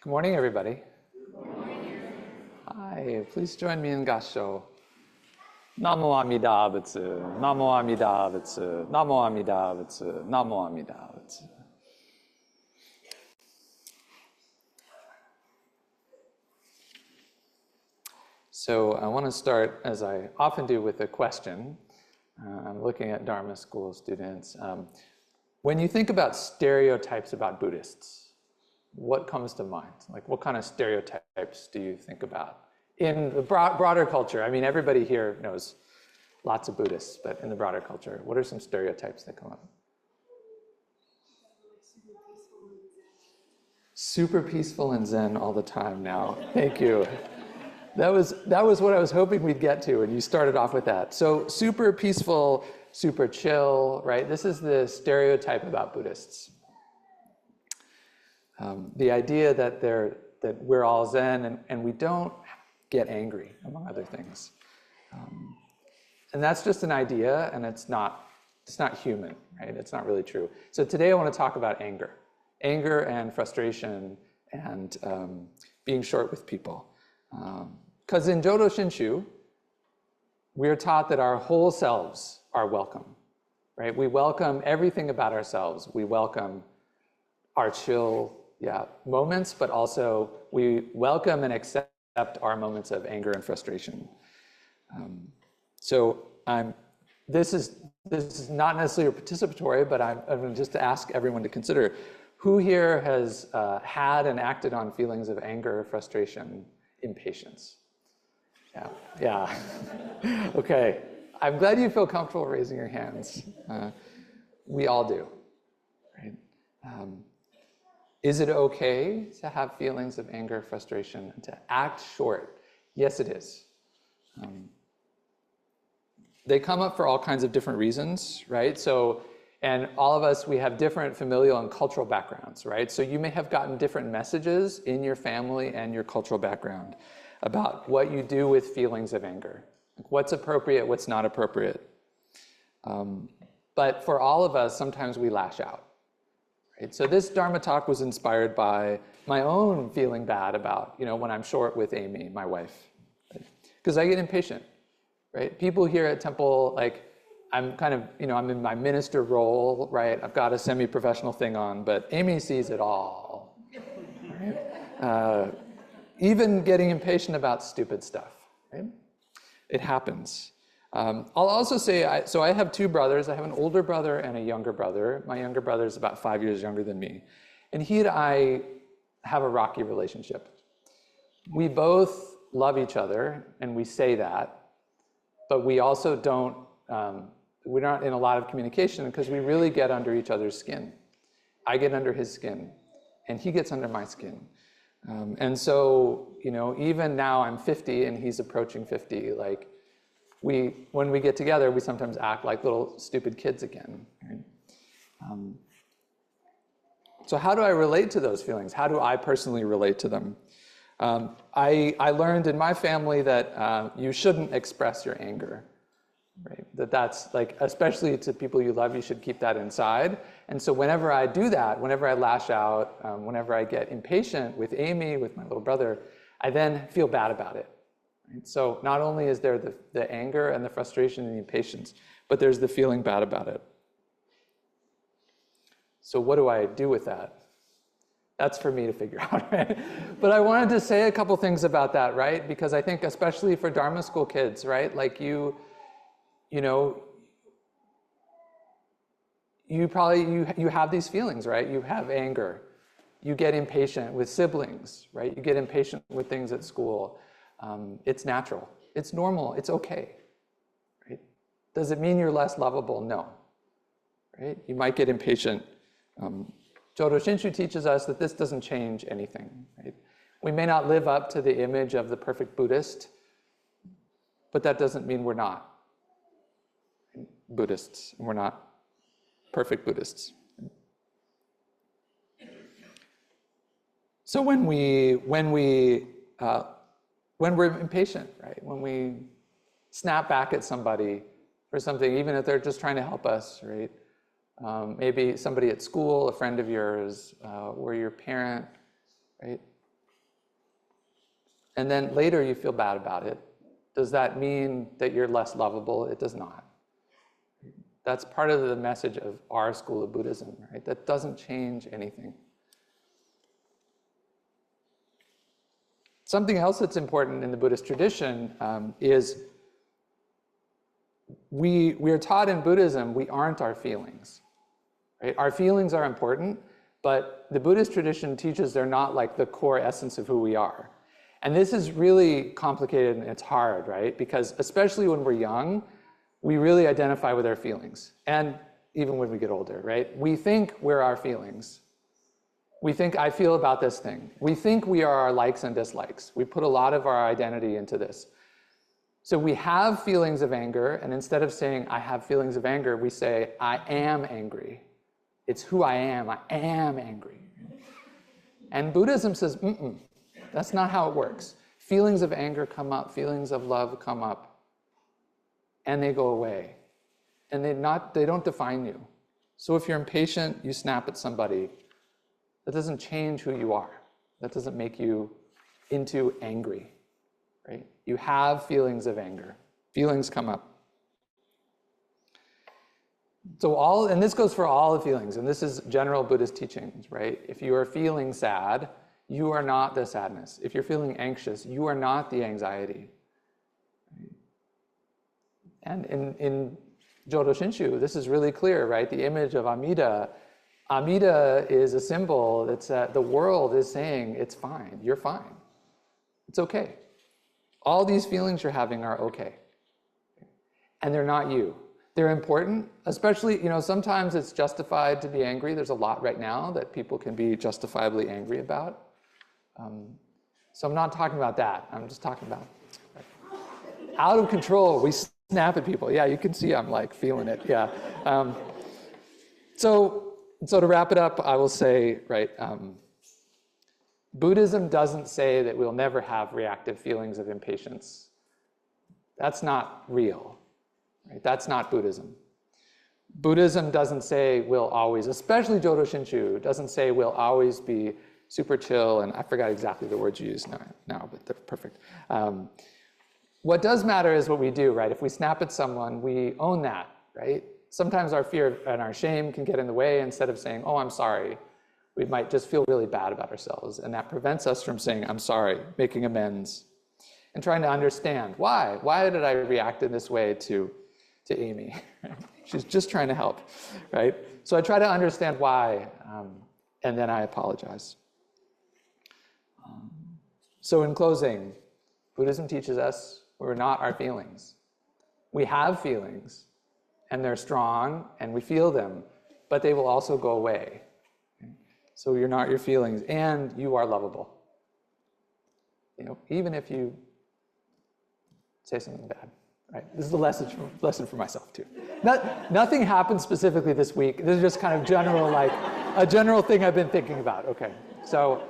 Good morning, everybody. Hi, please join me in Gassho. Namo Amida Butsu, Namo Amida Butsu, Namo Amida Butsu, Namo Amida Butsu. So I want to start, as I often do, with a question. I'm looking at Dharma school students. When you think about stereotypes about Buddhists, what comes to mind? Like, what kind of stereotypes do you think about? In the broader culture, I mean, everybody here knows lots of Buddhists, but in the broader culture, what are some stereotypes that come up? Super peaceful and Zen all the time now. Thank you. That was what I was hoping we'd get to, and you started off with that. So super peaceful, super chill, right? This is the stereotype about Buddhists. The idea that we're all Zen and we don't get angry, among other things. And that's just an idea, and it's not human, right? It's not really true. So today I want to talk about anger and frustration and being short with people. Because in Jodo Shinshu, we are taught that our whole selves are welcome, right? We welcome everything about ourselves. We welcome our chill moments, but also we welcome and accept our moments of anger and frustration. This is not necessarily participatory, but I'm going to just ask everyone to consider, who here has had and acted on feelings of anger, frustration, impatience? Yeah. Okay. I'm glad you feel comfortable raising your hands. We all do, right? Is it okay to have feelings of anger, frustration, and to act short? Yes, it is. They come up for all kinds of different reasons, right? So, and all of us, we have different familial and cultural backgrounds, right? So you may have gotten different messages in your family and your cultural background about what you do with feelings of anger, like what's appropriate, what's not appropriate. But for all of us, sometimes we lash out. Right? So this Dharma talk was inspired by my own feeling bad about, when I'm short with Amy, my wife, because I get impatient, right? People here at Temple, like, I'm kind of, I'm in my minister role, right? I've got a semi-professional thing on, but Amy sees it all, right? Even getting impatient about stupid stuff, right? It happens. I'll also say, I have two brothers. I have an older brother and a younger brother. My younger brother is about 5 years younger than me. And he and I have a rocky relationship. We both love each other, and we say that, but we also don't, we're not in a lot of communication because we really get under each other's skin. I get under his skin, and he gets under my skin. And so, even now I'm 50 and he's approaching 50, like, when we get together, we sometimes act like little stupid kids again. Right? So how do I relate to those feelings? How do I personally relate to them? I learned in my family that you shouldn't express your anger. Right? That's like, especially to people you love, you should keep that inside. And so whenever I do that, whenever I lash out, whenever I get impatient with Amy, with my little brother, I then feel bad about it. Right? So not only is there the anger and the frustration and the impatience, but there's the feeling bad about it. So what do I do with that? That's for me to figure out, right? But I wanted to say a couple things about that, right? Because I think especially for Dharma school kids, right? Like you have these feelings, right? You have anger. You get impatient with siblings, right? You get impatient with things at school. It's natural. It's normal. It's okay, right? Does it mean you're less lovable? No, right? You might get impatient. Jodo Shinshu teaches us that this doesn't change anything, right? We may not live up to the image of the perfect Buddhist, but that doesn't mean we're not Buddhists, and we're not perfect Buddhists. So when we're impatient, right? When we snap back at somebody for something, even if they're just trying to help us, right? Maybe somebody at school, a friend of yours, or your parent, right? and then later you feel bad about it, does that mean that you're less lovable? It does not. That's part of the message of our school of Buddhism, right? That doesn't change anything. Something else that's important in the Buddhist tradition is we are taught in Buddhism we aren't our feelings. Right? Our feelings are important, but the Buddhist tradition teaches they're not like the core essence of who we are. And this is really complicated and it's hard, right? Because especially when we're young, we really identify with our feelings. And even when we get older, right? We think we're our feelings. We think I feel about this thing. We think we are our likes and dislikes. We put a lot of our identity into this. So we have feelings of anger, and instead of saying I have feelings of anger, we say I am angry. It's who I am angry. And Buddhism says, that's not how it works. Feelings of anger come up, feelings of love come up, and they go away. And they don't define you. So if you're impatient, you snap at somebody, that doesn't change who you are. That doesn't make you into angry, right? You have feelings of anger. Feelings come up. So and this goes for all the feelings, and this is general Buddhist teachings, right? If you are feeling sad, you are not the sadness. If you're feeling anxious, you are not the anxiety. And in Jodo Shinshu, this is really clear, right? The image of Amida. Amida is a symbol that the world is saying it's fine, you're fine. It's okay. All these feelings you're having are okay. And they're not you. They're important, especially, sometimes it's justified to be angry. There's a lot right now that people can be justifiably angry about. So I'm not talking about that. I'm just talking about out of control. We snap at people. Yeah, you can see I'm like feeling it. Yeah. So to wrap it up, I will say, right, Buddhism doesn't say that we'll never have reactive feelings of impatience. That's not real. Right? That's not Buddhism. Buddhism doesn't say we'll always, especially Jodo Shinshu, doesn't say we'll always be super chill, and I forgot exactly the words you use now, but they're perfect. What does matter is what we do, right? If we snap at someone, we own that, right? Sometimes our fear and our shame can get in the way. Instead of saying, oh, I'm sorry, we might just feel really bad about ourselves, and that prevents us from saying, I'm sorry, making amends, and trying to understand why. Why did I react in this way to Amy? She's just trying to help, right? So I try to understand why, and then I apologize. So in closing, Buddhism teaches us we're not our feelings. We have feelings, and they're strong, and we feel them, but they will also go away. So you're not your feelings, and you are lovable. Even if you say something bad. Right? This is a lesson for myself too. Nothing happened specifically this week. This is just kind of general, like a general thing I've been thinking about. Okay, so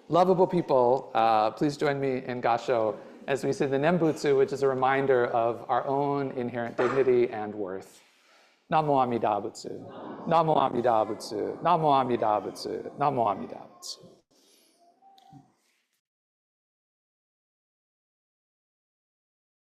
lovable people, please join me in Gasho as we say the Nembutsu, which is a reminder of our own inherent dignity and worth. Namo Amida Butsu. Namo Amida Butsu. Namo Amida Butsu. Namo Amida Butsu.